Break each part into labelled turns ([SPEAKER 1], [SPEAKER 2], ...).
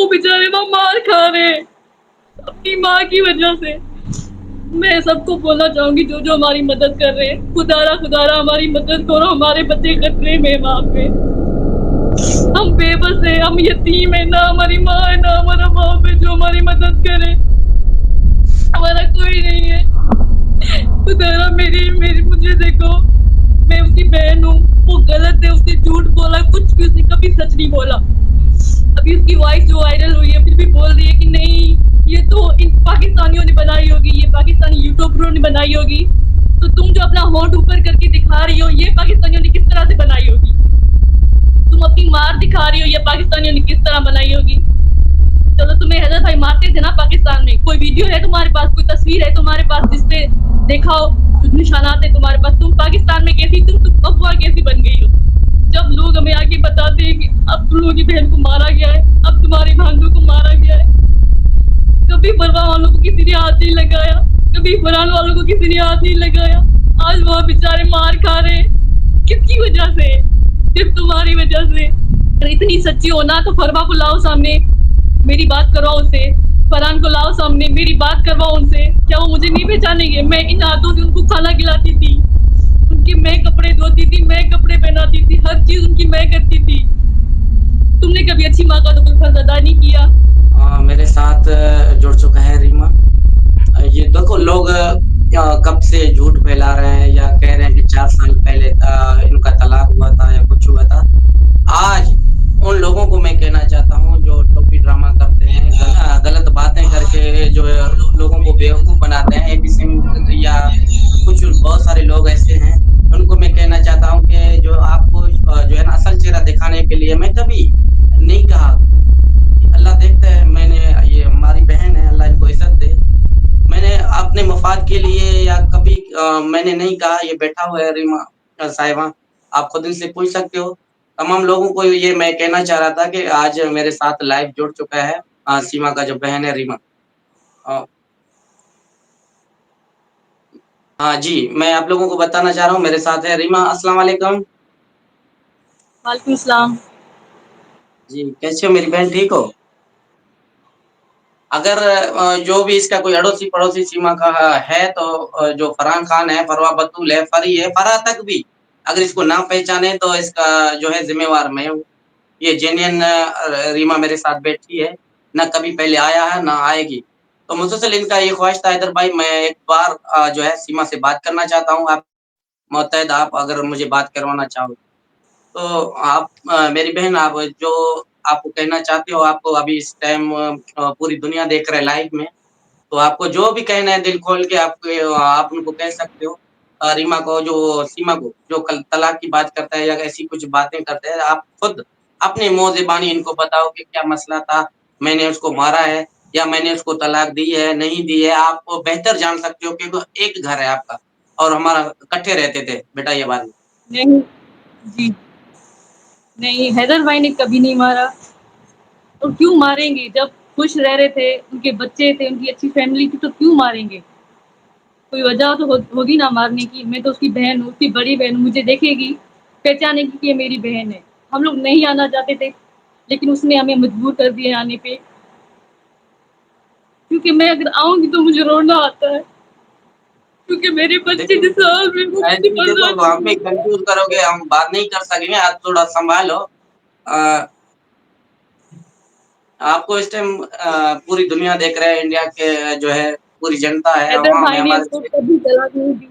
[SPEAKER 1] وہ बेचारे वहाँ मार खा रहे हैं अपनी माँ की वजह से। मैं सबको बोलना चाहूंगी जो जो हमारी मदद कर रहे हैं, खुदारा हमारी मदद करो, हमारे बच्चे खतरे में वहाँ पे। हम बेबस है, हम यतीम है, ना हमारी माँ है ना हमारा बाप है जो हमारी मदद करे। हमारा कोई नहीं है। खुदारा मेरी मेरी मुझे देखो, मैं उसकी बहन हूँ, वो गलत है, उसने झूठ बोला, कुछ भी उसने कभी सच नहीं बोला। अभी उसकी वॉइस जो वायरल हुई है फिर भी बोल रही है कि नहीं ये तो इन पाकिस्तानियों ने बनाई होगी, ये पाकिस्तानी यूट्यूबरों ने बनाई होगी। तो तुम जो अपना होंठ ऊपर करके दिखा रही हो ये पाकिस्तानियों ने किस तरह से बनाई होगी? तुम अपनी मार दिखा रही हो, ये पाकिस्तानियों ने किस तरह बनाई होगी? चलो तुम्हें हैदर भाई मारते थे ना पाकिस्तान में, कोई वीडियो है तुम्हारे पास, कोई तस्वीर है तुम्हारे पास जिसपे देखा हो निशानात है तुम्हारे पास? तुम पाकिस्तान में कैसी, तुम अफवाह कैसी बन गई हो? जब लोग हमें आके बताते हैं कि अब तुम लोगों की बहन को मारा गया है, अब तुम्हारी भांजों को मारा गया है, कभी परवाह वालों को किसी ने हाथ नहीं लगाया, कभी फरहान वालों को किसी ने हाथ नहीं लगाया। आज वहाँ बेचारे मार खा रहे हैं, किसकी वजह से? सिर्फ तुम्हारी वजह से। अगर इतनी सच्ची हो ना तो फरवा को लाओ सामने, मेरी बात करवाओ उससे। फरहान को लाओ सामने, मेरी बात करवाओ उनसे। क्या वो मुझे नहीं पहचानेंगे? मैं इन हाथों से उनको खाना खिलाती थी, उनके मैं कपड़े धोती थी, मैं कपड़े पहनाती थी, हर चीज उनकी मैं करती थी। तुमने कभी अच्छी माँ का तो कोई फर्ज अदा नहीं किया।
[SPEAKER 2] मेरे साथ जुड़ चुका है रीमा। ये देखो लोग कब से झूठ फैला रहे हैं या कह रहे हैं कि 4 साल पहले इनका तलाक हुआ था या कुछ हुआ था। आज उन लोगों को मैं कहना चाहता हूँ जो टोपी ड्रामा करते हैं, गलत बातें करके जो है लोगों को बेवकूफ बनाते हैं, एपी सिंह या कुछ बहुत सारे लोग ऐसे हैं, उनको मैं कहना चाहता हूँ कि जो आपको जो है ना असल चेहरा दिखाने के लिए मैं कभी नहीं कहा। अल्लाह देखता है, मैंने ये हमारी बहन है, अल्लाह इनको इज्जत दे। मैंने अपने मफाद के लिए या कभी मैंने नहीं कहा। ये बैठा हुआ है रीमा साहिबा, आप खुद इनसे पूछ सकते हो। तमाम लोगों को ये मैं कहना चाह रहा था कि आज मेरे साथ लाइव जुड़ चुका है सीमा का जो बहन है रीमा। अ, हाँ जी, मैं आप लोगों को बताना चाह रहा हूँ मेरे साथ है रीमा। अस्सलाम वालेकुम।
[SPEAKER 1] वालेकुम सलाम।
[SPEAKER 2] जी, कैसे हो मेरी बहन, ठीक हो? अगर जो भी इसका कोई अड़ोसी-पड़ोसी सीमा का है तो जो फरहान खान है, फरवा बतूल है, फरी है, फराह तक भी अगर इसको ना पहचाने तो इसका जो है ज़िम्मेवार मैं हूँ। ये जेन्युइन रीमा मेरे साथ बैठी है, ना कभी पहले आया है, ना आएगी। तो मुसलसल इनका ये ख्वाहिश था हैदर भाई मैं एक बार जो है सीमा से बात करना चाहता हूँ। आप मुत्तहद आप अगर मुझे बात करवाना चाहो। तो आप मेरी बहन आप जो आपको कहना चाहते हो, आपको अभी इस टाइम पूरी दुनिया देख रहा है लाइव में, तो आपको जो भी कहना है दिल खोल के आप उनको कह सकते हो। रीमा को जो सीमा को जो कल तलाक की बात करता है या ऐसी कुछ बातें करता है, आप खुद अपने मुँह ज़बानी इनको बताओ कि क्या मसला था, मैंने उसको मारा है या मैंने उसको तलाक दी है, नहीं दी है। आप बेहतर जान सकते हो क्योंकि एक घर है आपका और हमारा इकट्ठे रहते थे बेटा ये बात।
[SPEAKER 1] नहीं जी, नहीं हैदर भाई ने कभी नहीं मारा। और क्यों मारेंगे? जब खुश रह रहे थे, उनके बच्चे थे, उनकी अच्छी फैमिली थी, तो क्यों मारेंगे? कोई वजह तो होगी ना मारने की। मैं तो उसकी बहन हूँ, उसकी बड़ी बहन हूँ, मुझे देखेगी, पहचानेगी कि ये मेरी बहन है। हम लोग नहीं आना चाहते थे, लेकिन उसने हमें मजबूर कर दिया आने पे, क्योंकि मैं अगर आऊँगी तो मुझे रोना आता है, क्योंकि मेरे बच्चे
[SPEAKER 2] देखो
[SPEAKER 1] जिस हाल में मुझसे
[SPEAKER 2] ऐसे देखो
[SPEAKER 1] बर्दाश्त
[SPEAKER 2] वहाँ पे
[SPEAKER 1] नहीं हुआ।
[SPEAKER 2] कंफ्यूज करोगे हम बात नहीं कर सकेंगे। आप थोड़ा संभालो। अ, आपको इस टाइम पूरी दुनिया देख रहा है, इंडिया के जो है पूरी जनता है
[SPEAKER 1] हैदर
[SPEAKER 2] वहाँ में
[SPEAKER 1] भाई ने
[SPEAKER 2] हमारे
[SPEAKER 1] उसको कभी तलाक नहीं दी।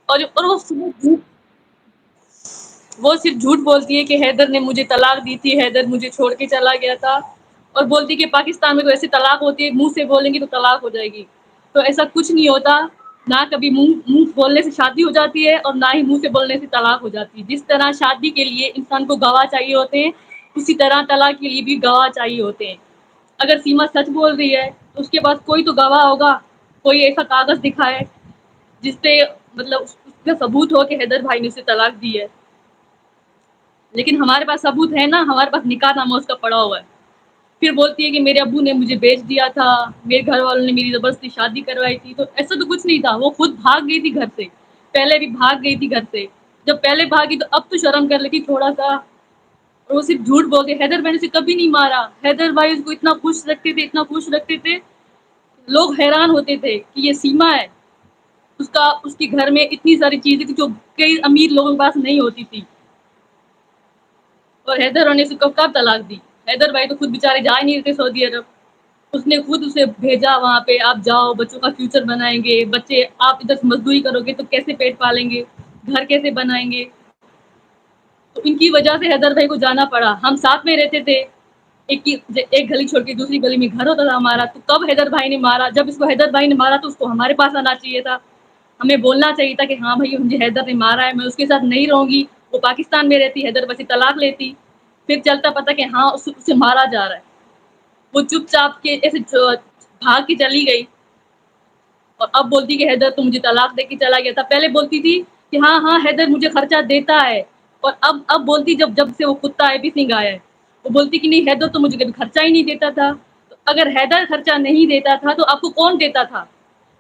[SPEAKER 1] और वो सिर्फ झूठ, वो सिर्फ झूठ बोलती है कि हैदर ने मुझे तलाक दी थी, हैदर मुझे छोड़ के चला गया था। और बोलती है कि पाकिस्तान में तो ऐसे तलाक होती है, मुंह से बोलेंगी तो तलाक हो जाएगी। तो ऐसा कुछ नहीं होता। ना कभी मुंह मुंह बोलने से शादी हो जाती है और ना ही मुंह से बोलने से तलाक हो जाती है। जिस तरह शादी के लिए इंसान को गवाह चाहिए होते हैं, उसी तरह तलाक के लिए भी गवाह चाहिए होते हैं। अगर सीमा सच बोल रही है तो उसके पास कोई तो गवाह होगा, कोई ऐसा कागज दिखाए जिससे मतलब उसका सबूत हो कि हैदर भाई ने उसे तलाक दी है। लेकिन हमारे पास सबूत है ना, हमारे पास निकाहनामा उसका पड़ा हुआ है। फिर बोलती है कि मेरे अब्बू ने मुझे बेच दिया था, मेरे घर वालों ने मेरी ज़बरदस्ती शादी करवाई थी। तो ऐसा तो कुछ नहीं था, वो खुद भाग गई थी घर से, पहले भी भाग गई थी घर से। जब पहले भागी तो अब तो शर्म कर लेती थोड़ा-सा। اور وہ صرف جھوٹ بولتے. حیدر بھائی نے اسے کبھی نہیں مارا. حیدر بھائی اس کو اتنا خوش رکھتے تھے، اتنا خوش رکھتے تھے، لوگ حیران ہوتے تھے کہ یہ سیما ہے. اس کے گھر میں اتنی ساری چیزیں تھی جو کئی امیر لوگوں کے پاس نہیں ہوتی تھی. اور حیدر نے اسے کب طلاق دی. حیدر بھائی تو خود بیچارے جا ہی نہیں رہتے سعودی عرب. اس نے خود اسے بھیجا وہاں پہ، آپ جاؤ، بچوں کا فیوچر بنائیں گے. بچے آپ ادھر سے مزدوری کرو گے تو کیسے پیٹ پالیں گے، گھر کیسے بنائیں گے. تو ان کی وجہ سے حیدر بھائی کو جانا پڑا. ہم ساتھ میں رہتے تھے، ایک گلی چھوڑ کے دوسری گلی میں گھر ہوتا تھا ہمارا. تو کب حیدر بھائی نے مارا، جب اس کو حیدر بھائی نے مارا تو اس کو ہمارے پاس آنا چاہیے تھا. ہمیں بولنا چاہیے تھا کہ ہاں بھائی مجھے حیدر نے مارا ہے، میں اس کے ساتھ نہیں رہوں گی. وہ پاکستان میں رہتی، حیدر بھائی سے طلاق لیتی، پھر چلتا پتا کہ ہاں اسے مارا جا رہا ہے. وہ چپ چاپ کے ایسے بھاگ کے چلی گئی. اور اب بولتی کہ حیدر تو مجھے طلاق دے کے چلا گیا تھا. پہلے بولتی تھی کہ ہاں ہاں حیدر مجھے خرچہ دیتا ہے. اور اب بولتی جب سے وہ کتا ہے بھی سنگھ آیا ہے، وہ بولتی کہ نہیں حیدر تو مجھے کبھی خرچہ ہی نہیں دیتا تھا. تو اگر حیدر خرچہ نہیں دیتا تھا تو آپ کو کون دیتا تھا؟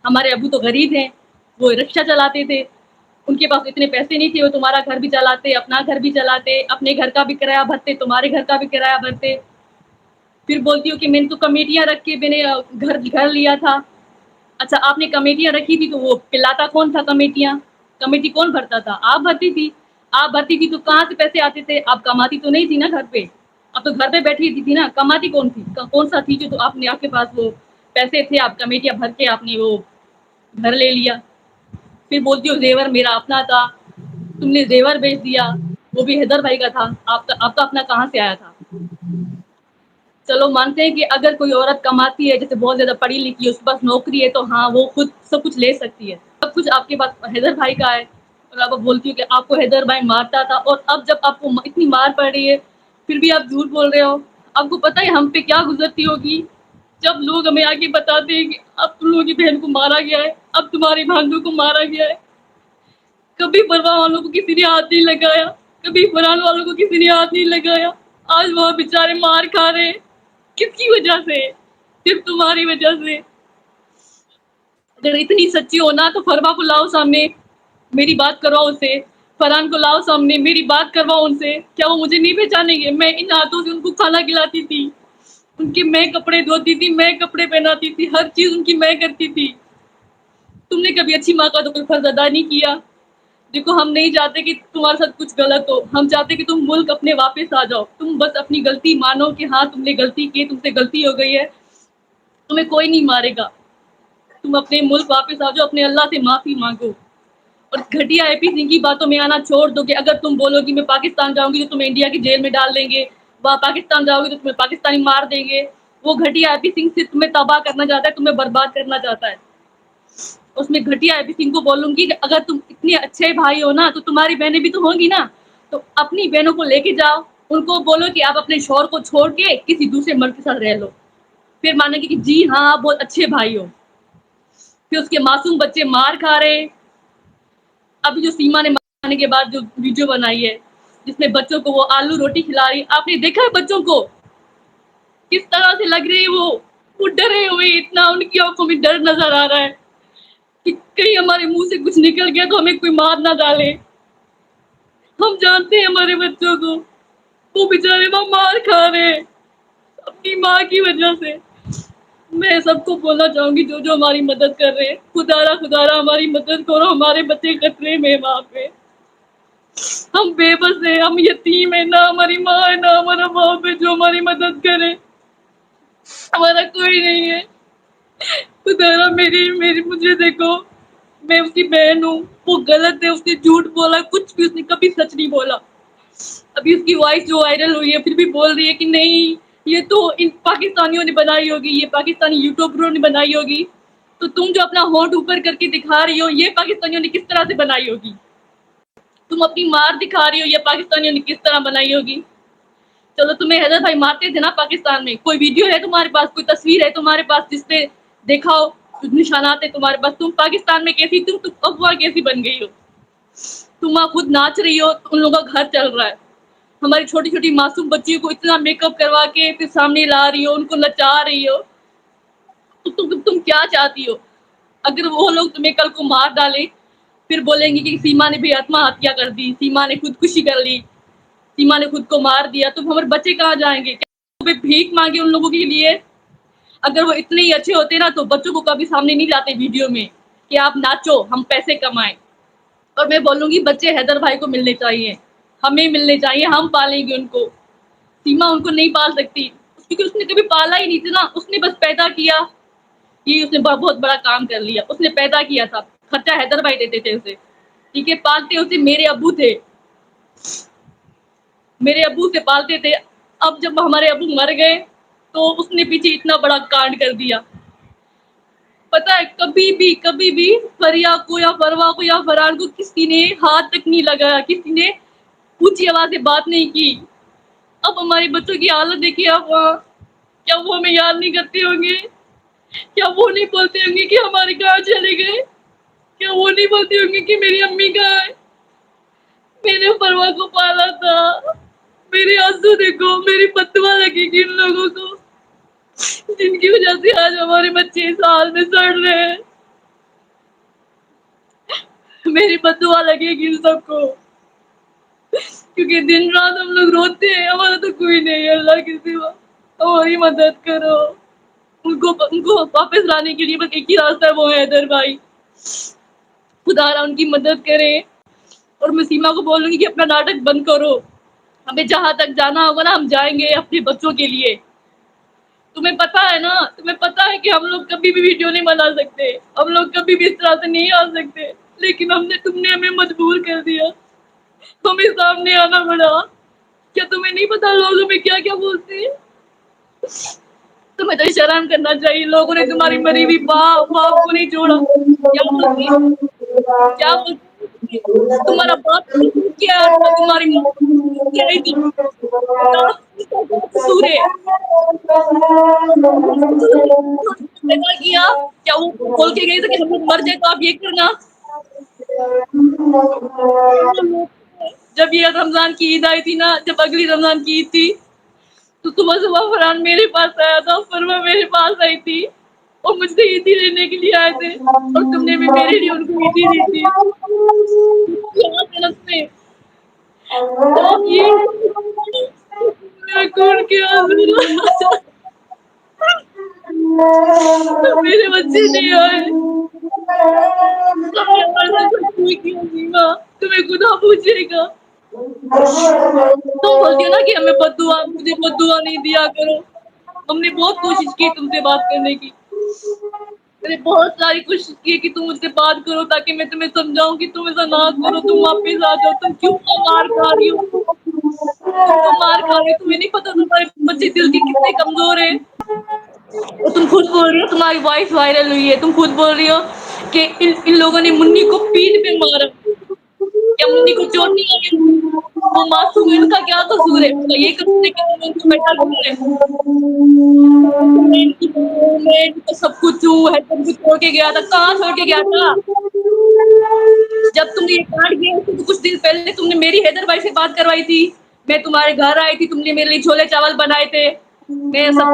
[SPEAKER 1] ہمارے ابو تو غریب ہیں، وہ رکشہ چلاتے تھے، ان کے پاس اتنے پیسے نہیں تھے. وہ تمہارا گھر بھی چلاتے، اپنا گھر بھی چلاتے، اپنے گھر کا بھی کرایہ بھرتے، تمہارے گھر کا بھی کرایہ بھرتے. پھر بولتی ہوں کہ میں نے تو کمیٹیاں رکھ کے میں نے گھر لیا تھا. اچھا آپ نے کمیٹیاں رکھی تھی تو وہ پلاتا کون تھا کمیٹیاں؟ کمیٹی کون بھرتا تھا؟ آپ بھرتی تھی. آپ بھرتی تھی تو کہاں سے پیسے آتے تھے؟ آپ کماتی تو نہیں تھی نا گھر پہ. اب تو گھر پہ بیٹھی تھی نا، کماتی کون تھی؟ کون سا تھی جو تو آپ کے پاس وہ پیسے تھے، آپ کمیٹیاں بھر کے آپ نے وہ گھر لے لیا. پھر بولتی ہو زیور میرا اپنا تھا، تم نے زیور بیچ دیا، وہ بھی حیدر بھائی کا تھا. آپ کا اپنا کہاں سے آیا تھا؟ چلو مانتے ہیں کہ اگر کوئی عورت کماتی ہے، جیسے بہت زیادہ پڑھی لکھی ہے، اس کے پاس نوکری ہے، تو ہاں وہ خود سب کچھ لے سکتی ہے. سب کچھ آپ کے پاس حیدر بھائی کا ہے. اور اب بولتی ہوں کہ آپ کو حیدر بھائی مارتا تھا، اور اب جب آپ کو اتنی مار پڑ رہی ہے پھر بھی آپ جھوٹ بول رہے ہو. آپ کو پتا ہے ہم پہ کیا گزرتی ہوگی جب لوگ ہمیں آگے بتاتے ہیں کہ اب تم لوگوں کی بہن کو مارا گیا ہے، اب تمہارے بھانجوں کو مارا گیا ہے. کبھی پرواہ والوں کو کسی نے ہاتھ نہیں لگایا، کبھی فرحان والوں کو کسی نے ہاتھ نہیں لگایا. آج وہ بےچارے مار کھا رہے. کس کی وجہ سے؟ صرف تمہاری وجہ سے. اگر اتنی سچی ہونا تو فرما کو لاؤ سامنے، میری بات کرواؤ اس سے. فرحان کو لاؤ سامنے، میری بات کرواؤ ان سے. کیا وہ مجھے نہیں پہچانیں گے؟ میں ان ہاتھوں سے ان کو کھانا کھلاتی تھی، ان کے میں کپڑے دھوتی تھی، میں کپڑے پہناتی تھی، ہر چیز ان کی میں کرتی تھی. تم نے کبھی اچھی ماں کا تو کوئی فرض ادا نہیں کیا. دیکھو ہم نہیں چاہتے کہ تمہارے ساتھ کچھ غلط ہو، ہم چاہتے کہ تم ملک اپنے واپس آ جاؤ. تم بس اپنی غلطی مانو کہ ہاں تم نے غلطی کی، تم سے غلطی ہو گئی ہے، تمہیں کوئی نہیں مارے گا. تم اپنے ملک واپس آ جاؤ، اپنے اللہ سے معافی مانگو. اور گھٹیا اے پی سنگھ کی باتوں میں آنا چھوڑ دو کہ اگر تم بولو گی میں پاکستان جاؤں گی تو تمہیں انڈیا کی جیل میں ڈال دیں گے، وہاں پاکستان جاؤ گی تو تمہیں پاکستانی مار دیں گے. وہ گھٹیا اے پی سنگھ صرف تمہیں تباہ کرنا چاہتا ہے، تمہیں برباد کرنا چاہتا ہے. اس میں گھٹیا اے پی سنگھ کو بولوں گی کہ اگر تم اتنے اچھے بھائی ہو نا تو تمہاری بہنیں بھی تو ہوں گی نا، تو اپنی بہنوں کو لے کے جاؤ، ان کو بولو کہ آپ اپنے شوہر کو چھوڑ کے کسی دوسرے مرد کے ساتھ رہ لو. پھر مانیں گے کہ جی ہاں آپ بہت اچھے بھائی ہو. پھر اس کے معصوم بچے مار کھا رہے. ابھی جو سیما نے مارنے کے بعد جو ویڈیو بنائی ہے جس میں بچوں کو وہ آلو روٹی کھلا رہی، آپ نے دیکھا ہے بچوں کو کس طرح سے لگ رہی ہے؟ وہ ڈرے ہوئے، اتنا ان کی آنکھوں میں ڈر نظر آ رہا ہے کہ کہیں ہمارے منہ سے کچھ نکل گیا تو ہمیں کوئی مار نہ ڈالے. ہم جانتے ہیں ہمارے بچوں کو، وہ بےچارے وہاں مار کھا رہے اپنی ماں کی وجہ سے. میں سب کو بولنا چاہوں گی جو ہماری مدد کر رہے ہیں، خدا را ہماری مدد کرو. ہمارے بچے خطرے میں وہاں پہ، ہم بے بس ہیں، ہم یتیم ہیں، نہ ہماری ماں ہے نہ ہمارا باپ ہے جو ہماری مدد کرے. ہمارا کوئی نہیں ہے. خدا میری مجھے دیکھو، میں اس کی بہن ہوں. وہ غلط ہے، اس نے جھوٹ بولا، کچھ بھی اس نے کبھی سچ نہیں بولا. ابھی اس کی وائس جو وائرل ہوئی ہے پھر بھی بول رہی ہے کہ نہیں یہ تو ان پاکستانیوں نے بنائی ہوگی، یہ پاکستانی یوٹیوبروں نے بنائی ہوگی. تو تم جو اپنا ہونٹ اوپر کر کے دکھا رہی ہو یہ پاکستانیوں نے کس طرح سے بنائی ہوگی؟ تم اپنی مار دکھا رہی ہو یہ پاکستانیوں نے کس طرح بنائی ہوگی؟ چلو تمہیں حیدر بھائی مارتے تھے نا پاکستان میں، کوئی ویڈیو ہے تمہارے پاس، کوئی تصویر ہے تمہارے پاس جس پہ دیکھا ہو نشانات ہے تمہارے پاس؟ تم پاکستان میں کیسی، تم افواہ کیسی بن گئی ہو؟ تم خود ناچ رہی ہو، ان لوگوں کا گھر چل رہا ہے. ہماری چھوٹی چھوٹی معصوم بچیوں کو اتنا میک اپ کروا کے پھر سامنے لا رہی ہو، ان کو نچا رہی ہو. تم کیا چاہتی ہو؟ اگر وہ لوگ تمہیں کل کو مار ڈالے پھر بولیں گے کہ سیما نے بھی آتما ہتیا کر دی، سیما نے خودکشی کر لی. सीमा ने खुद को मार दिया, तो हमारे बच्चे कहाँ जाएंगे? क्या भीख मांगे उन लोगों के लिए? अगर वो इतने ही अच्छे होते ना तो बच्चों को कभी सामने नहीं लाते वीडियो में कि आप नाचो, हम पैसे कमाएं। और मैं बोलूंगी बच्चे हैदर भाई को मिलने चाहिए, हमें मिलने चाहिए, हम पालेंगे उनको। सीमा उनको नहीं पाल सकती क्योंकि उसने कभी पाला ही नहीं था ना, उसने बस पैदा किया। ये उसने बहुत बड़ा काम कर लिया, उसने पैदा किया था, खर्चा हैदर भाई देते थे उसे, ठीक है, पालते उसे मेरे अब्बू थे, मेरे अब्बू से पालते थे। अब जब हमारे अब्बू मर गए तो उसने पीछे इतना बड़ा कांड कर दिया। पता है कभी भी फरिया को या फरवा को या फरहान को किसी ने हाथ तक नहीं लगाया, किसी ने ऊंची आवाज से बात नहीं की। अब हमारे बच्चों की हालत देखिए आप वहाँ, क्या वो हमें याद नहीं करते होंगे? क्या वो नहीं बोलते होंगे कि हमारे कहाँ चले गए? क्या वो नहीं बोलते होंगे कि मेरी अम्मी कहाँ है? मैंने फरवा को पाला था, मेरे आंसू देखो, मेरी बददुआ लगेगी इन लोगों को जिनकी वजह से आज हमारे बच्चे इस हाल में सड़ रहे हैं। मेरी बददुआ लगेगी इन सबको क्योंकि दिन रात हम लोग रोते हैं, हमारा तो कोई नहीं है अल्लाह के सिवा, हमारी मदद करो। उनको वापस लाने के लिए बस एक ही रास्ता है, वो है हैदर भाई। खुदा उनकी मदद करे। और मैं सीमा को बोलूंगी कि अपना नाटक बंद करो, हमें जहां तक जाना होगा ना हम जाएंगे अपने बच्चों के लिए। तुम्हें पता है ना, तुम्हें पता है कि हम लोग कभी भी वीडियो नहीं बना सकते, हम लोग कभी भी इस तरह से नहीं आ सकते, लेकिन तुमने हमें मजबूर कर दिया, हमें सामने आना पड़ा। क्या तुम्हें नहीं पता लोग हमें क्या क्या बोलते हैं? तुम्हें तो शर्म करना चाहिए, लोगों ने तुम्हारी मरी हुई बाप को नहीं छोड़ा। क्या बोलती, क्या बोलती, तुम्हारा बाप क्या था, तुम्हारी माँ क्या आई थी, बताओ इसका क्या कसूर है? किया क्या वो बोल के गए थे कि हम लोग मर जाए तो आप ये करना? जब ये रमजान की ईद आई थी ना, जब अगली रमजान की ईद थी तो सुबह सुबह फरहान मेरे पास आया था, फरमा मेरे पास आई थी और मुझसे ईदी लेने के लिए आए थे और तुमने भी मेरे लिए उनको ईदी दी थी। तो ये मेरे खून के आंसू मेरे बच्चे नहीं आए, तुमने हमारे साथ कुछ किया सीमा, तुम्हें खुदा पूछेगा। तुम बोलती हो ना कि हमें बद्दुआ, मुझे बद्दुआ नहीं दिया करो। हमने बहुत कोशिश की तुमसे बात करने की, मैंने बहुत सारी कोशिश की कि तुम मुझसे बात करो ताकि मैं तुम्हें समझाऊं कि तुम ऐसा ना करो, तुम वापस आ जाओ। तुम क्यों मार खा रही हो? तुम तो मार खा रही हो, तुम्हें नहीं पता तुम्हारे बच्चे दिल के कितने कमजोर हैं। और तुम खुद बोल रही हो तुम्हारी वॉइस वायरल हुई है, तुम खुद बोल रही हो कि इन लोगों ने मुन्नी को पीठ पे मारा। क्या मुन्नी को चोट नहीं लगी? वो मासूम है, उनका क्या कसूर है? उसका ये कसूर है कि तुमने उनको बैठा दिया है? मैं इनको सब कुछ हूँ, हैदर को छोड़ के गया था, कहाँ छोड़ के गया था? जब तुमने ये कांड किया उससे तो कुछ दिन पहले तुमने मेरी हैदर भाई से बात करवाई थी, मैं तुम्हारे घर आई थी, तुमने मेरे लिए छोले चावल बनाए थे, मैं सब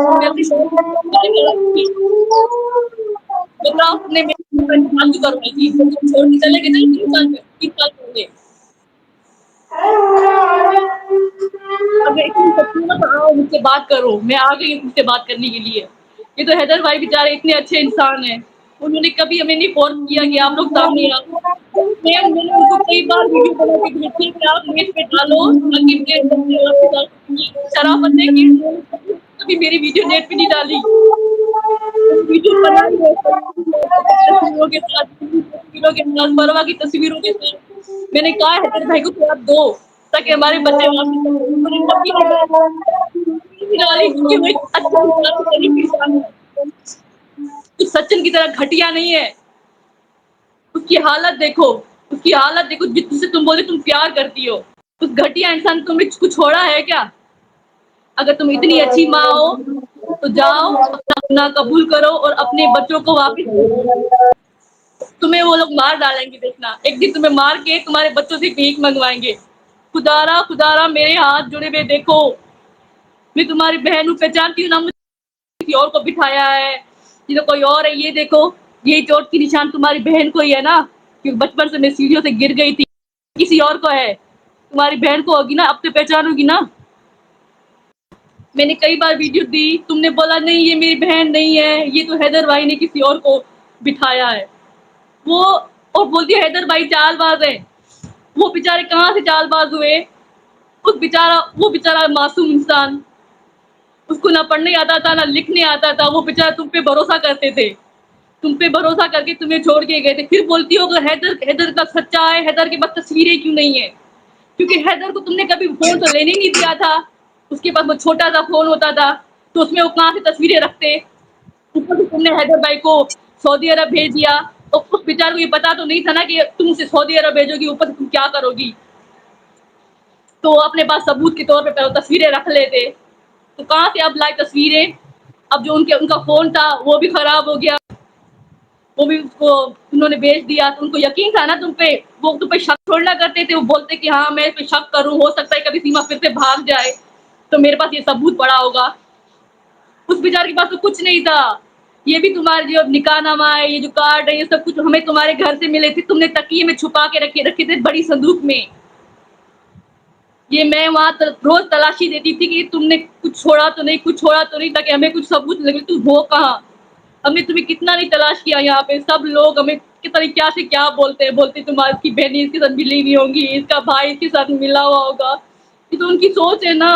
[SPEAKER 1] बताओ तुमने मेरे बात करवाई थी, जब तुम छोड़ के चले गए थे 3 साल पहले। अब मैं इतनी सच्ची हूँ ना तो आओ मुझसे बात करो, मैं आ गई हूँ मुझसे बात करने के लिए। ये तो हैदर भाई बेचारे इतने अच्छे इंसान हैं, उन्होंने कभी हमें नहीं फोर्स किया कि आप लोग सामने आओ। मैंने उनको कई बार वीडियो बना के भेजी कि आप नेट पे डालो ताकि मेरे बच्चे वापस आ सकें। शराफत है कि कभी मेरी वीडियो नेट पे नहीं डाली, वीडियो बनाई है तस्वीरों के साथ, तस्वीरों के साथ, परवा की तस्वीरों के साथ। मैंने कहा हैदर भाई को थोड़ा दो ताकि हमारे बच्चे वापस आ सकें। उन्होंने कभी नहीं डाली क्योंकि वो एक अच्छे इंसान, शरीफ इंसान है, कुछ सचिन की तरह घटिया नहीं है। उसकी हालत देखो, उसकी हालत देखो, जिससे तुम बोले तुम प्यार करती हो, उस घटिया इंसान तुमने कुछ छोड़ा है क्या? अगर तुम इतनी अच्छी माँ हो तो जाओ अपना गुनाह कबूल करो और अपने बच्चों को वापस, तुम्हें वो लोग मार डालेंगे, देखना एक दिन तुम्हें मार के तुम्हारे बच्चों से भीख मंगवाएंगे। खुदारा खुदारा मेरे हाथ जुड़े हुए देखो, मैं तुम्हारी बहन हूँ, पहचानती हूँ ना, मुझे किसी और को बिठाया है, ये तो कोई और है, ये देखो ये चोट की निशान तुम्हारी बहन को ही है ना, क्योंकि बचपन से मैं सीढ़ियों से गिर गई थी, किसी और को है। तुम्हारी बहन को होगी ना, अब तो पहचानोगी ना। मैंने कई बार वीडियो दी, तुमने बोला नहीं ये मेरी बहन नहीं है, ये तो हैदर भाई ने किसी और को बिठाया है। वो और बोलती है हैदर भाई चालबाज है। वो बेचारे कहाँ से चालबाज हुए? वो बेचारा मासूम इंसान, उसको ना पढ़ने आता था ना लिखने आता था, वो बेचारा तुम पे भरोसा करते थे, तुम पे भरोसा करके तुम्हें छोड़ के गए थे। फिर बोलती हो अगर हैदर का सच्चा है, हैदर के पास तस्वीरें क्यों नहीं है? क्योंकि हैदर को तुमने कभी फोन तो लेने नहीं दिया था, उसके पास वो छोटा सा फोन होता था, तो उसमें वो कहाँ से तस्वीरें रखते? ऊपर से तुमने हैदर भाई को सऊदी अरब भेज दिया, तो उस बेचारे को ये पता तो नहीं था ना कि तुम उसे सऊदी अरब भेजोगी, ऊपर से तुम क्या करोगी। तो अपने पास सबूत के तौर पे तस्वीरें रख लेते। तो कहाँ से अब लाई तस्वीरें? अब जो उनका फोन था वो भी खराब हो गया, वो भी उसको उन्होंने बेच दिया। तो उनको यकीन था ना तुम पे, वो तुम पे शक छोड़ना करते थे। वो बोलते कि हाँ मैं इस पे शक करूं, हो सकता है कभी सीमा फिर से भाग जाए, तो मेरे पास ये सबूत पड़ा होगा। उस बेचारे के पास तो कुछ नहीं था। ये भी तुम्हारे जो निकाहनामा है, ये जो कार्ड है, ये सब कुछ हमें तुम्हारे घर से मिले थे, तुमने तकिए में छुपा के रखे थे बड़ी संदूक में। ये मैं वहां रोज तलाशी देती थी कि तुमने कुछ छोड़ा तो नहीं, कुछ छोड़ा तो नहीं, ताकि हमें कुछ सबूत लगे। तू हो कहाँ? हमने तुम्हें कितना नहीं तलाश किया, यहाँ पे सब लोग हमें कितनी क्या से क्या बोलते हैं, बोलते तुम्हारी बहन इसके साथ मिली नहीं होंगी, इसका भाई इसके साथ मिला हुआ होगा। ये तो उनकी सोच है ना।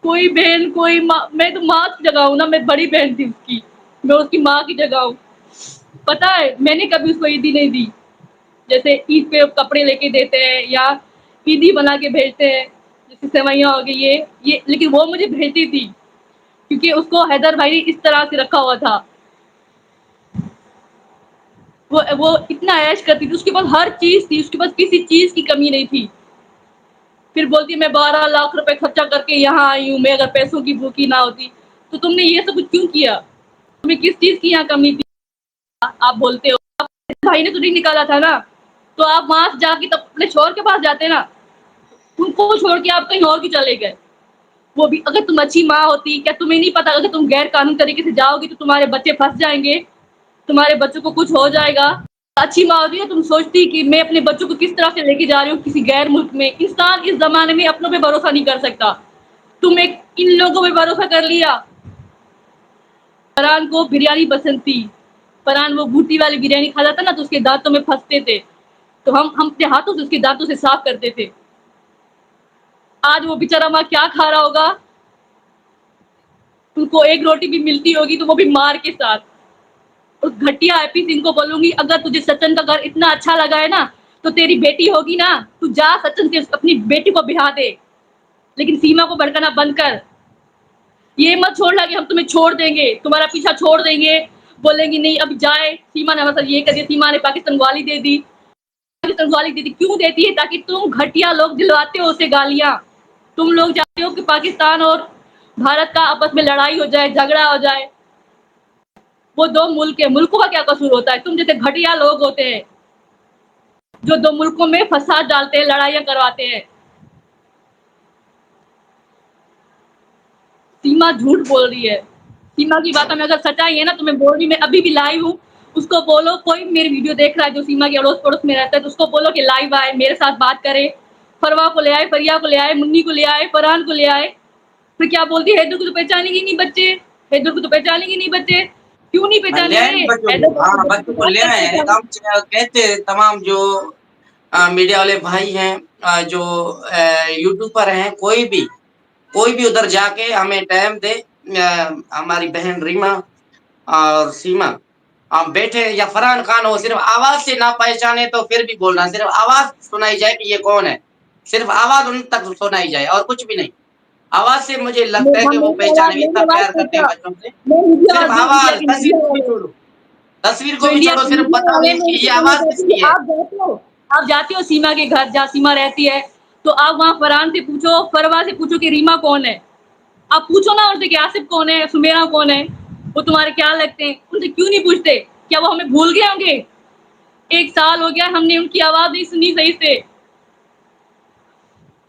[SPEAKER 1] कोई बहन कोई माँ, मैं तो माँ की जगह हूँ ना, मैं बड़ी बहन थी उसकी, मैं उसकी माँ की जगह हूँ। पता है मैंने कभी उसको ईदी नहीं दी, जैसे ईद पे कपड़े लेके देते हैं या ईदी बना के भेजते हैं, जैसे सेवैयाँ हो गई ये, लेकिन वो मुझे भेजती थी क्योंकि उसको हैदर भाई ने इस तरह से रखा हुआ था। वो इतना ऐश करती थी, उसके पास हर चीज थी, उसके पास किसी चीज की कमी नहीं थी। फिर बोलती मैं 12 लाख रुपए खर्चा करके यहाँ आई हूँ, मैं अगर पैसों की भूखी ना होती। तो तुमने ये सब कुछ क्यों किया? तुम्हें किस चीज की यहाँ कमी थी? आप बोलते हो भाई ने तो नहीं निकाला था ना, तो आप वहां से जाके तब अपने शोहर के पास जाते ना। तुमको छोड़ के आप कहीं और क्यों चले गए? वो भी अगर तुम अच्छी माँ होती, क्या तुम्हें नहीं पता अगर तुम गैर कानूनी तरीके से जाओगी तो तुम्हारे बच्चे फंस जाएंगे, तुम्हारे बच्चों को कुछ हो जाएगा। अच्छी माँ होती है तुम सोचती कि मैं अपने बच्चों को किस तरह से लेके जा रही हूँ किसी गैर मुल्क में। इंसान इस जमाने में अपनों पे भरोसा नहीं कर सकता। तुम एक इन लोगों पे भरोसा कर लिया। फरहान को बिरयानी पसंद थी, फरहान वो बूटी वाली बिरयानी खाता था ना, तो उसके दांतों में फंसते थे, तो हम अपने हाथों से उसके दांतों से साफ करते थे। आज वो बेचारा माँ क्या खा रहा होगा? उनको एक रोटी भी मिलती होगी तो वो भी मार के साथ। उस घटिया एपी सिंह को बोलूंगी अगर तुझे सचिन का घर इतना अच्छा लगा है ना, तो तेरी बेटी होगी ना, तू जा सचिन से अपनी बेटी को बिठा दे, लेकिन सीमा को भड़काना बंद कर। ये मत छोड़ना कि हम तुम्हें छोड़ देंगे, तुम्हारा पीछा छोड़ देंगे, बोलेंगे नहीं अब जाए। सीमा ने हमारे साथ ये कर दिया, सीमा ने पाकिस्तान गाली दे दी। पाकिस्तान गाली दे दी क्यों देती है? ताकि तुम घटिया लोग दिलवाते हो उसे गालियां। तुम लोग चाहते हो कि पाकिस्तान और भारत का आपस में लड़ाई हो जाए, झगड़ा हो जाए। वो दो मुल्क है, मुल्कों का क्या कसूर होता है? तुम जैसे घटिया लोग होते हैं जो दो मुल्कों में फसाद डालते हैं, लड़ाइयां करवाते हैं। सीमा झूठ बोल रही है। सीमा की बातों में अगर सच्चाई है ना, तो मैं बोल रही, मैं अभी भी लाइव हूँ। उसको बोलो, कोई मेरी वीडियो देख रहा है जो सीमा के अड़ोस पड़ोस में रहता है, तो उसको बोलो कि लाइव आए, मेरे साथ बात करे। फरवा को ले आए, फरिया को ले आए, मुन्नी को ले आए, फरहान को ले आए। फिर क्या बोलती है हैदर को तो पहचानेंगे नहीं बच्चे, हैदर को तो पहचानेंगे नहीं बच्चे। क्यों नहीं
[SPEAKER 2] हाँ, ले आए
[SPEAKER 1] पहचानेंगे?
[SPEAKER 2] बच्चों को,
[SPEAKER 1] हैदर
[SPEAKER 2] हाँ
[SPEAKER 1] बच्चों
[SPEAKER 2] बच्चों
[SPEAKER 1] से
[SPEAKER 2] को
[SPEAKER 1] बात
[SPEAKER 2] ले आए
[SPEAKER 1] करते
[SPEAKER 2] हैं।
[SPEAKER 1] थे।
[SPEAKER 2] हम कहते हैं तमाम जो मीडिया वाले भाई हैं, जो यूट्यूबर हैं, कोई भी उधर जाके हमें टाइम दे। हमारी बहन रीमा और सीमा हम बैठे, या फरहान खान हो, सिर्फ आवाज से ना पहचाने तो फिर भी बोलना, सिर्फ आवाज सुनाई जाए कि ये कौन है, सिर्फ आवाज उन तक सुनाई जाए और कुछ भी नहीं। आवाज से मुझे लगता है कि वो पहचाने, इतना
[SPEAKER 1] मेरी आवाज
[SPEAKER 2] प्यार करते हैं
[SPEAKER 1] पहचान,
[SPEAKER 2] बच्चों से।
[SPEAKER 1] मैं इंडिया
[SPEAKER 2] सिर्फ
[SPEAKER 1] वाली हूँ, इंडिया
[SPEAKER 2] आवाज,
[SPEAKER 1] की
[SPEAKER 2] तस्वीर
[SPEAKER 1] मीडिया
[SPEAKER 2] को भी
[SPEAKER 1] वाले।
[SPEAKER 2] छोड़ो, तस्वीर को
[SPEAKER 1] जो
[SPEAKER 2] भी
[SPEAKER 1] इंडिया
[SPEAKER 2] छोड़ो, सिर्फ
[SPEAKER 1] मीडिया
[SPEAKER 2] बताओ
[SPEAKER 1] वाले, मैं
[SPEAKER 2] ये
[SPEAKER 1] उनसे बोलना
[SPEAKER 2] आवाज
[SPEAKER 1] चाहती हूँ
[SPEAKER 2] किसकी है।
[SPEAKER 1] आप जाते हो सीमा के घर जहाँ सीमा रहती है, तो आप वहाँ फरहान से पूछो, फरवा से पूछो कि रीमा कौन है। आप पूछो ना उनसे कि आसिफ कौन है, सुमेरा कौन है, वो तुम्हारे क्या लगते हैं। उनसे क्यों नहीं पूछते? क्या वो हमें भूल गए होंगे? 1 साल हो गया हमने उनकी आवाज नहीं सुनी सही से।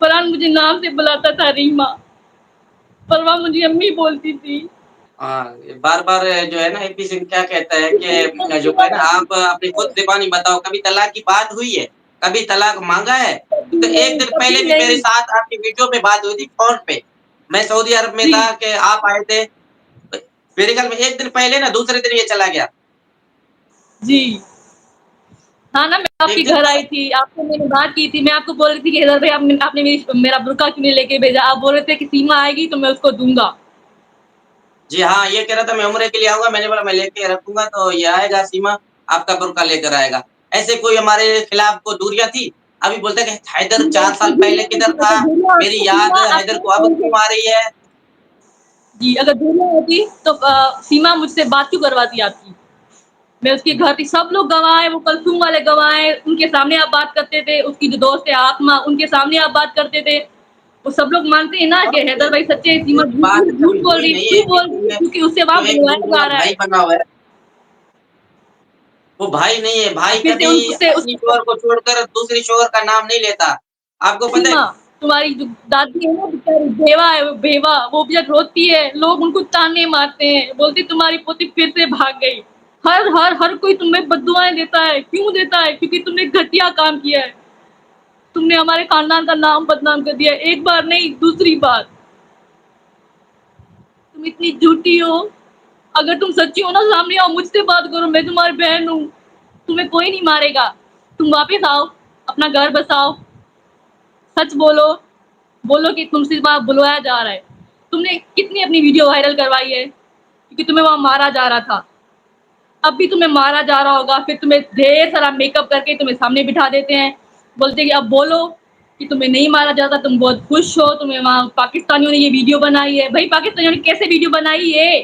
[SPEAKER 1] फरहान मुझे नाम से बुलाता था रीमा, फरवा मुझे अम्मी बोलती थी।
[SPEAKER 2] हाँ, बार बार जो है ना एपी सिंह क्या कहता है कि जो है ना, आप अपनी खुद जुबानी बताओ, कभी तलाक की बात हुई है? कभी तलाक माँगा है? तो एक दिन
[SPEAKER 1] कभी
[SPEAKER 2] पहले भी मेरे
[SPEAKER 1] नहीं।
[SPEAKER 2] साथ आपकी वीडियो पे बात हुई थी फ़ोन पे। मैं सऊदी अरब में
[SPEAKER 1] जी,
[SPEAKER 2] था कि आप आए थे। मेरे ख्याल में 1 दिन पहले ना दूसरे दिन ये चला गया।
[SPEAKER 1] जी। हाँ ना, मैं आपके
[SPEAKER 2] एक दिन
[SPEAKER 1] घर
[SPEAKER 2] तो
[SPEAKER 1] आई थी, आपसे मैंने बात की थी, मैं आपको बोल रही थी कि हैदर भाई आपने मेरा बुर्का क्यों नहीं लेके भेजा? आप बोल रहे थे कि सीमा आएगी तो मैं उसको दूँगा।
[SPEAKER 2] जी हाँ, ये कह रहा था मैं उम्रे के लिए आऊँगा, मैंने बोला मैं लेके रखूँगा तो ये आएगा सीमा, आपका बुर्का लेकर आएगा। ऐसे कोई हमारे खिलाफ को दूरियाँ थी, अभी बोलता है कि हैदर 4 साल पहले किधर था?
[SPEAKER 1] अगर दूरियां
[SPEAKER 2] मेरी
[SPEAKER 1] होती
[SPEAKER 2] याद
[SPEAKER 1] सीमा
[SPEAKER 2] हैदर को अब
[SPEAKER 1] आपको
[SPEAKER 2] क्यों आ रही है?
[SPEAKER 1] जी, अगर दूरियां होती तो सीमा मुझसे बात क्यों करवाती आपकी? मैं उसके घर थी, सब लोग गवाह हैं, वो कलसूम वाले गवाह हैं, उनके सामने आप बात करते थे, उसकी जो दोस्त है आत्मा, उनके सामने आप बात करते थे। वो सब लोग मानते हैं ना कि
[SPEAKER 2] और
[SPEAKER 1] हैदर भाई सच्चे हैं, सीमा
[SPEAKER 2] ये
[SPEAKER 1] झूठ
[SPEAKER 2] बात
[SPEAKER 1] झूठ झूठ
[SPEAKER 2] कभी
[SPEAKER 1] बोल
[SPEAKER 2] हुई
[SPEAKER 1] रही है।
[SPEAKER 2] नहीं है
[SPEAKER 1] क्यों
[SPEAKER 2] कि
[SPEAKER 1] बोल रही है?
[SPEAKER 2] तुमने
[SPEAKER 1] क्योंकि उससे
[SPEAKER 2] जो
[SPEAKER 1] वहाँ
[SPEAKER 2] एक
[SPEAKER 1] बुलवाया
[SPEAKER 2] दूसरे
[SPEAKER 1] जा
[SPEAKER 2] का
[SPEAKER 1] रहा है।
[SPEAKER 2] भाई बना हुआ है, वो भाई नहीं है, भाई
[SPEAKER 1] फिर से
[SPEAKER 2] कभी
[SPEAKER 1] उन उससे
[SPEAKER 2] अपनी
[SPEAKER 1] उससे
[SPEAKER 2] शोहर को छोड़कर दूसरी शोहर का नाम नहीं लेता। आपको पता है
[SPEAKER 1] सीमा, तुम्हारी जो दादी है ना बेचारी बेवा है, वो बेवा, वो बेचारी रोती है, लोग उनको ताने मारते हैं, बोलती तुम्हारी पोती फिर से भाग गई। हर कोई तुम्हें बद्दुआएं देता है। क्यों देता है? क्योंकि तुमने घटिया काम किया है। तुमने हमारे खानदान का नाम बदनाम कर दिया। एक बार नहीं, दूसरी बार। तुम इतनी झूठी हो। अगर तुम सच्ची हो ना, सामने आओ, मुझसे बात करो, मैं तुम्हारी बहन हूँ। तुम्हें कोई नहीं मारेगा। तुम वापस आओ, अपना घर बसाओ, सच बोलो, बोलो कि तुमसे वहाँ बुलवाया जा रहा है। तुमने कितनी अपनी वीडियो वायरल करवाई है क्योंकि तुम्हें वहाँ मारा जा रहा था। अब भी तुम्हें मारा जा रहा होगा, फिर तुम्हें ढेर सारा मेकअप करके तुम्हें सामने बिठा देते हैं, बोलते हैं कि अब बोलो कि तुम्हें नहीं मारा जाता, तुम बहुत खुश हो, तुम्हें वहाँ पाकिस्तानियों ने ये वीडियो बनाई है। भाई पाकिस्तानियों ने कैसे वीडियो बनाई है?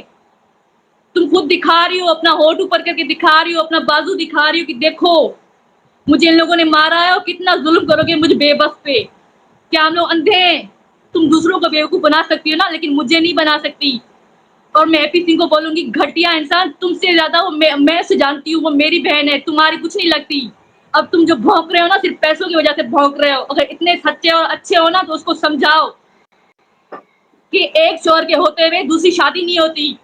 [SPEAKER 1] तुम खुद दिखा रही हो, अपना होठ ऊपर करके दिखा रही हो, अपना बाजू दिखा रही हो कि देखो मुझे इन लोगों ने मारा है और कितना जुल्म करोगे मुझ बेबस पे। क्या हम लोग अंधे हैं? तुम दूसरों को बेवकूफ बना सकती हो ना, लेकिन मुझे नहीं बना सकती। और मैं हैप्पी सिंह को बोलूंगी घटिया इंसान, तुमसे ज्यादा वो मैं उसे जानती हूँ, वो मेरी बहन है, तुम्हारी कुछ नहीं लगती। अब तुम जो भौंक रहे हो ना, सिर्फ पैसों की वजह से भौंक रहे हो। अगर इतने सच्चे और अच्छे हो ना तो उसको समझाओ कि एक शोहर के होते हुए दूसरी शादी नहीं होती।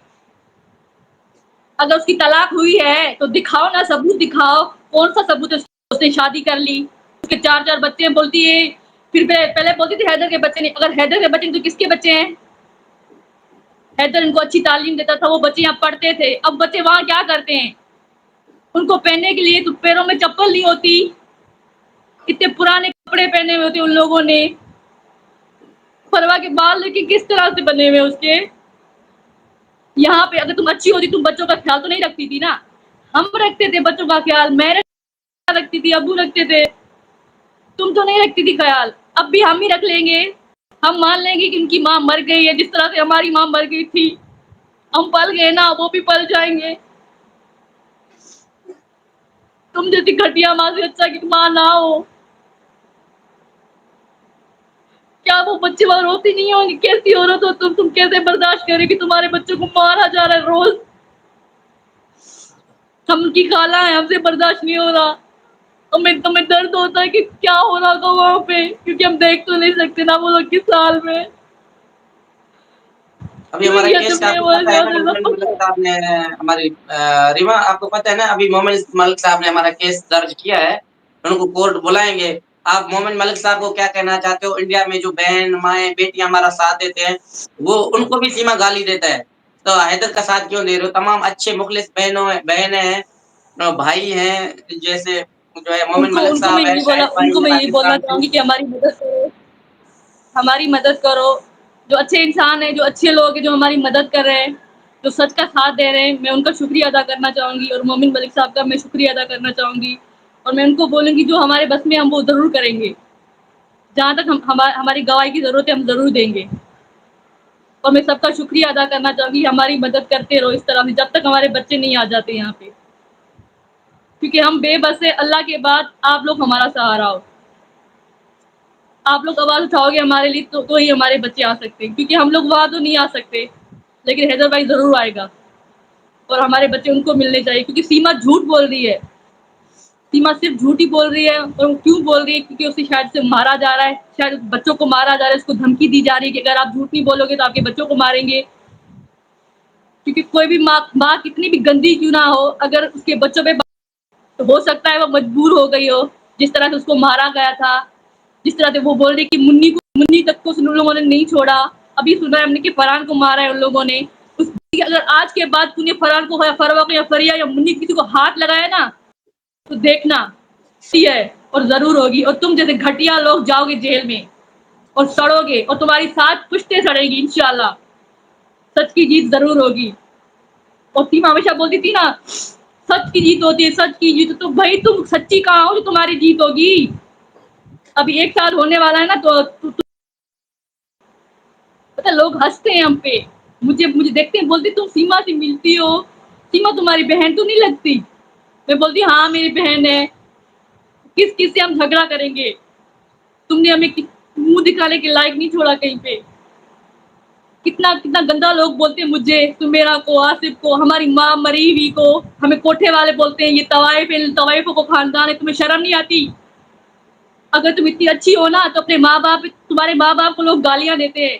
[SPEAKER 1] अगर उसकी तलाक हुई है तो दिखाओ ना, सबूत दिखाओ। कौन सा सबूत है उसने शादी कर ली? उसके 4 बच्चे हैं बोलती है। फिर पहले बोलती थी हैदर के बच्चे नहीं। अगर हैदर के बच्चे नहीं तो किसके बच्चे हैं? हैदर इनको अच्छी तालीम देता था, वो बच्चे यहाँ पढ़ते थे। अब बच्चे वहाँ क्या करते हैं? उनको पहनने के लिए तो पैरों में चप्पल नहीं होती। इतने पुराने कपड़े पहने हुए होते उन लोगों ने। परवा के बाल लेके किस तरह से बने हुए उसके। यहाँ पे अगर तुम अच्छी होती, तुम बच्चों का ख्याल तो नहीं रखती थी ना। हम रखते थे बच्चों का ख्याल, मैं रखती थी, अबू रखते थे। तुम तो नहीं रखती थी ख्याल। अब भी हम ही रख लेंगे। हम मान लेंगे कि उनकी माँ मर गई है, जिस तरह से हमारी माँ मर गई थी। हम पल गए ना, वो भी पल जाएंगे। तुम जैसी घटिया माँ से अच्छा कि माँ ना हो। क्या वो बच्चे वहां रोती नहीं होंगी? कैसी औरत हो तुम कैसे बर्दाश्त करे कि तुम्हारे बच्चों को मारा जा रहा है रोज? हम उनकी खाला है, हमसे बर्दाश्त नहीं हो रहा। तुम्हें दर्द होता है कि क्या हो रहा होगा वहां पे, क्योंकि हम देख तो नहीं सकते ना वो लोग किस हाल में।
[SPEAKER 2] अभी हमारा
[SPEAKER 1] या
[SPEAKER 2] केस
[SPEAKER 1] जब
[SPEAKER 2] का
[SPEAKER 1] मैं
[SPEAKER 2] आपको
[SPEAKER 1] मर
[SPEAKER 2] पता है ना,
[SPEAKER 1] जाऊं
[SPEAKER 2] मोमिन मलिक
[SPEAKER 1] तो
[SPEAKER 2] साहब ने हमारी रीमा आपको पता है ना, अभी मोमिन मलिक साहब ने हमारा केस दर्ज किया है, उनको कोर्ट बुलाएंगे। आप मोमिन मलिक साहब को क्या कहना चाहते हो? इंडिया में जो बहन माए बेटियां हमारा साथ देते हैं, वो उनको भी सीमा गाली देता है, तो हैदर का साथ क्यों दे रहे हो? तमाम अच्छे मुखलिस बहनें हैं, भाई हैं, जैसे जो है मोमिन
[SPEAKER 1] उनको
[SPEAKER 2] मलिक
[SPEAKER 1] उनको मैं
[SPEAKER 2] साहब है,
[SPEAKER 1] यही बोला
[SPEAKER 2] शाहिद भाई
[SPEAKER 1] उनको
[SPEAKER 2] है
[SPEAKER 1] मैं यही बोलना
[SPEAKER 2] पाकिस्तान से।
[SPEAKER 1] चाहूंगी कि हमारी मदद करो, हमारी मदद करो। जो अच्छे इंसान है, जो अच्छे लोग हैं, जो हमारी मदद कर रहे हैं, जो सच का साथ दे रहे हैं, मैं उनका शुक्रिया अदा करना चाहूंगी। और मोमिन मलिक साहब का मैं शुक्रिया अदा करना चाहूंगी। और मैं उनको बोलूंगी जो हमारे बस में हम वो जरूर करेंगे। जहाँ तक हमारी गवाही की जरूरत है हम जरूर देंगे। और मैं सबका शुक्रिया अदा करना चाहूंगी, हमारी मदद करते रहो इस तरह से जब तक हमारे बच्चे नहीं आ जाते यहाँ पे, क्योंकि हम बेबस है। अल्लाह के बाद आप लोग हमारा सहारा हो। आप लोग आवाज उठाओगे हमारे लिए तो ही हमारे बच्चे आ सकते हैं, क्योंकि हम लोग वहां तो नहीं आ सकते, लेकिन हैदर भाई जरूर आएगा। और हमारे बच्चे उनको मिलने चाहिए, क्योंकि सीमा झूठ बोल रही है। सीमा सिर्फ झूठ ही बोल रही है। और वो क्यों बोल रही है? क्योंकि उसे शायद से मारा जा रहा है, शायद बच्चों को मारा जा रहा है, उसको धमकी दी जा रही है कि अगर आप झूठ नहीं बोलोगे तो आपके बच्चों को मारेंगे। क्योंकि कोई भी माँ कितनी भी गंदी क्यों ना हो, अगर उसके बच्चों पे तो हो सकता है वो मजबूर हो गई हो जिस तरह से उसको मारा गया था, जिस तरह से वो बोल रही कि मुन्नी तक को उन लोगों ने नहीं छोड़ा। अभी सुना है हमने कि फरहान को मारा है उन लोगों ने। अगर आज के बाद तूने फरहान को या फरवा को या फरिया या मुन्नी किसी को हाथ लगाया ना, तो देखना है और जरूर होगी। और तुम जैसे घटिया लोग जाओगे जेल में और सड़ोगे, और तुम्हारी साथ पुश्ते सड़ेगी इंशाल्लाह। सच की जीत जरूर होगी। और सीमा हमेशा बोलती थी ना, सच की जीत होती है, सच की जीत। तो भाई तुम सच्ची कहाँ हो जो तुम्हारी जीत होगी? अभी 1 साल होने वाला है ना, तो पता लोग हंसते हैं हम पे। मुझे देखते हैं, बोलते तुम सीमा से मिलती हो, सीमा तुम्हारी बहन तो नहीं लगती? मैं बोलती हाँ मेरी बहन है। किस से हम झगड़ा करेंगे? तुमने हमें मुंह दिखाने के लायक नहीं छोड़ा कहीं पे। कितना कितना गंदा लोग बोलते हैं मुझे, सुमेरा को, आसिफ को, हमारी माँ मरी हुई को। हमें कोठे वाले बोलते हैं ये तवाइफों को खानदान है। तुम्हें शर्म नहीं आती? अगर तुम इतनी अच्छी हो ना, तो अपने माँ बाप, तुम्हारे माँ बाप को लोग गालियां देते हैं।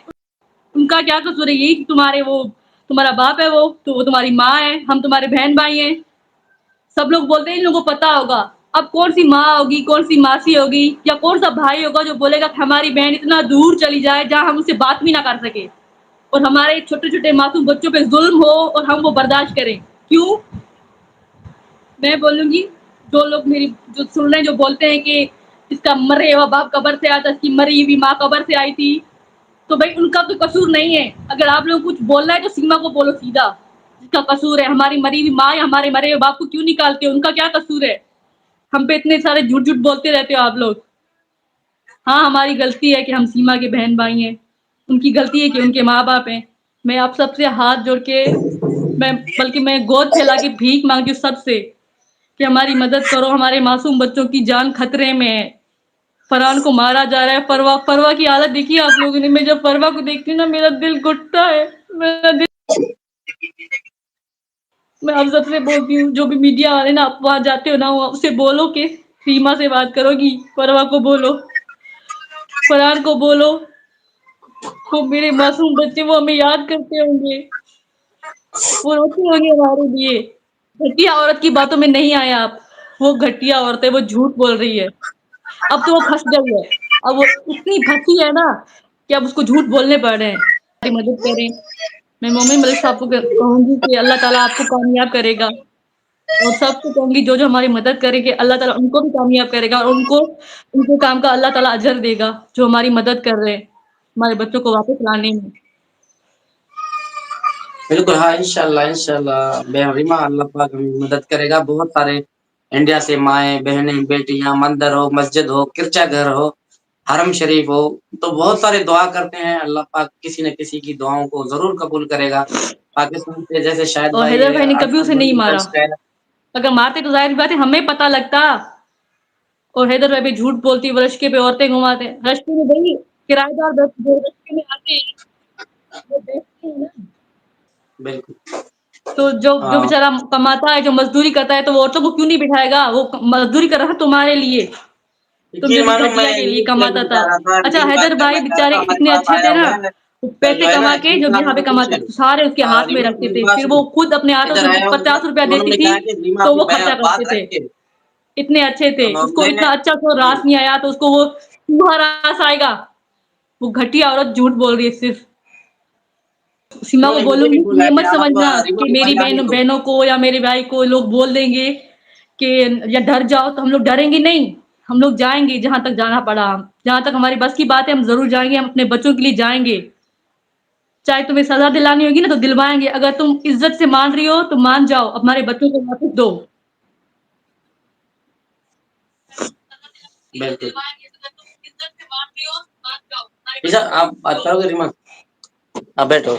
[SPEAKER 1] उनका क्या कसूर है? यही कि तुम्हारा बाप है, वो तुम्हारी माँ है, हम तुम्हारे बहन भाई हैं। सब लोग बोलते हैं इन लोगों को पता होगा। अब कौन सी माँ होगी, कौन सी मासी होगी, या कौन सा भाई होगा जो बोलेगा कि हमारी बहन इतना दूर चली जाए जहां हम उससे बात भी ना कर सके, और हमारे छोटे छोटे मासूम बच्चों पे जुल्म हो और हम वो बर्दाश्त करें? क्यों? मैं बोलूंगी, जो लोग मेरी जो सुन रहे हैं, जो बोलते हैं कि इसका मरे हुआ बाप कब्र से आया था, इसकी मरी हुई माँ कब्र से आई थी, तो भाई उनका तो कसूर नहीं है। अगर आप लोग कुछ बोलना है तो सीमा को बोलो सीधा, जिसका कसूर है। हमारी मरी हुई माँ या हमारे मरे हुए बाप को क्यों निकालते हो? उनका क्या कसूर है? हम पे इतने सारे झूठ झूठ बोलते रहते हो आप लोग। हाँ, हमारी गलती है कि हम सीमा के बहन भाई हैं, उनकी गलती है कि उनके माँ बाप हैं। मैं आप सबसे हाथ जोड़ के, मैं गोद फैला के भीख मांगती हूँ सबसे कि हमारी मदद करो। हमारे मासूम बच्चों की जान खतरे में है। फरहान को मारा जा रहा है। फरवा की हालत देखी आप लोगों ने? मैं जब फरवा को देखती हूँ ना, मेरा दिल घुटता है। मेरा दिल मैं आप सबसे बोलती हूँ, जो भी मीडिया वाले ना, आप वहां जाते हो ना, उससे बोलो कि सीमा से बात करोगी, फरवा को बोलो, फरहान को बोलो। वो मेरे मासूम बच्चे, वो हमें याद करते होंगे, वो रोते होंगे हमारे लिए। घटिया औरत की बातों में नहीं आए आप। वो घटिया औरत है, वो झूठ बोल रही है। अब तो वो फंस गई है। अब वो इतनी फंसी है ना कि अब उसको झूठ बोलने पड़ रहे हैं। हमारी मदद करें। मैं मोमिन मलिक साहब को कहूंगी कि अल्लाह ताला आपको कामयाब करेगा, और सबको कहूंगी जो जो हमारी मदद करेंगे अल्लाह ताला उनको भी कामयाब करेगा, और उनको उनके काम का अल्लाह ताला अजर देगा, जो हमारी मदद कर रहे हैं हमारे बच्चों को वापस लाने में।
[SPEAKER 2] बिल्कुल, हाँ, इंशाल्लाह इंशाल्लाह बहन रीमा, अल्लाह पाक हमें मदद करेगा। बहुत सारे इंडिया से माएँ, बहनें, बेटियाँ, मंदिर हो, मस्जिद हो, गिरजाघर हो, हरम शरीफ हो, तो बहुत सारे दुआ करते हैं। अल्लाह पाक किसी न किसी की दुआओं को ज़रूर कबूल करेगा। पाकिस्तान से जैसे शाहिद
[SPEAKER 1] और
[SPEAKER 2] भाई
[SPEAKER 1] हैदर भाई ने कभी
[SPEAKER 2] आजकल
[SPEAKER 1] उसे नहीं
[SPEAKER 2] बड़ी
[SPEAKER 1] मारा।
[SPEAKER 2] इंटरेस्ट है।
[SPEAKER 1] अगर मारते तो जाहिर बात है हमें पता लगता। और हैदर भाई भी झूठ बोलती, वो रश्के पे औरतें घुमाते हैं। रश्के में भाई किराएदार जो रश्के में आते हैं, वो बेचते हैं ना।
[SPEAKER 2] बिल्कुल।
[SPEAKER 1] तो जो जो
[SPEAKER 2] हाँ,
[SPEAKER 1] बेचारा कमाता है, जो मजदूरी करता है, तो वो औरतों को क्यों नहीं बिठाएगा? वो मजदूरी कर रहा था तुम्हारे लिए, तुम
[SPEAKER 2] जी
[SPEAKER 1] जैसी
[SPEAKER 2] मालूम, मैं
[SPEAKER 1] घटिया के लिए
[SPEAKER 2] न्यूज़
[SPEAKER 1] कमाता
[SPEAKER 2] देखना
[SPEAKER 1] था।
[SPEAKER 2] चाह रहा था,
[SPEAKER 1] अच्छा,
[SPEAKER 2] यही बात
[SPEAKER 1] हैदर भाई
[SPEAKER 2] करना चाह रहा
[SPEAKER 1] बेचारे
[SPEAKER 2] था। हमारे
[SPEAKER 1] इतने
[SPEAKER 2] पास
[SPEAKER 1] अच्छे थे
[SPEAKER 2] आया
[SPEAKER 1] ना,
[SPEAKER 2] हुआ है
[SPEAKER 1] वो पैसे
[SPEAKER 2] जो है ना
[SPEAKER 1] कमा के जब
[SPEAKER 2] रीमा
[SPEAKER 1] यहाँ पे
[SPEAKER 2] मेरे
[SPEAKER 1] कमाते
[SPEAKER 2] पीछे,
[SPEAKER 1] थे, सारे उसके हाथ में
[SPEAKER 2] रीमा
[SPEAKER 1] रखते
[SPEAKER 2] मेरे
[SPEAKER 1] थे।
[SPEAKER 2] पास
[SPEAKER 1] फिर वो खुद अपने हाथों
[SPEAKER 2] इधर
[SPEAKER 1] से
[SPEAKER 2] आया हुआ था,
[SPEAKER 1] 50 रुपया
[SPEAKER 2] तो
[SPEAKER 1] देती
[SPEAKER 2] उन्होंने
[SPEAKER 1] थी,
[SPEAKER 2] कहा कि रीमा
[SPEAKER 1] तो
[SPEAKER 2] की
[SPEAKER 1] वो खर्चा
[SPEAKER 2] बात
[SPEAKER 1] करते
[SPEAKER 2] रख
[SPEAKER 1] थे।
[SPEAKER 2] के,
[SPEAKER 1] इतने अच्छे थे,
[SPEAKER 2] तो
[SPEAKER 1] उसको
[SPEAKER 2] मैं
[SPEAKER 1] इतना अच्छा को रास नहीं आया, तो उसको वो चूहा रास आएगा। वो घटिया औरत झूठ बोल रही है सिर्फ। सीमा को
[SPEAKER 2] उन्होंने मुझे भी
[SPEAKER 1] बोलूंगी कि
[SPEAKER 2] बोला
[SPEAKER 1] ये
[SPEAKER 2] कि
[SPEAKER 1] मत
[SPEAKER 2] आप
[SPEAKER 1] समझना
[SPEAKER 2] रीमा
[SPEAKER 1] कि
[SPEAKER 2] को
[SPEAKER 1] मेरी
[SPEAKER 2] भगा दे दो।
[SPEAKER 1] बहनों को या मेरे भाई को लोग बोल देंगे कि या डर जाओ, तो हम लोग डरेंगे नहीं। हम लोग जाएंगे जहां तक जाना पड़ा, जहां तक हमारी बस की बात है हम जरूर जाएंगे। हम अपने बच्चों के लिए जाएंगे। चाहे तुम्हें सजा दिलानी होगी ना, तो दिलवाएंगे। अगर तुम इज्जत से मान रही हो तो मान जाओ, हमारे बच्चों को वापस दो।
[SPEAKER 2] बिल्कुल। अच्छा, आप बात करोगे रीमा? आप बैठो।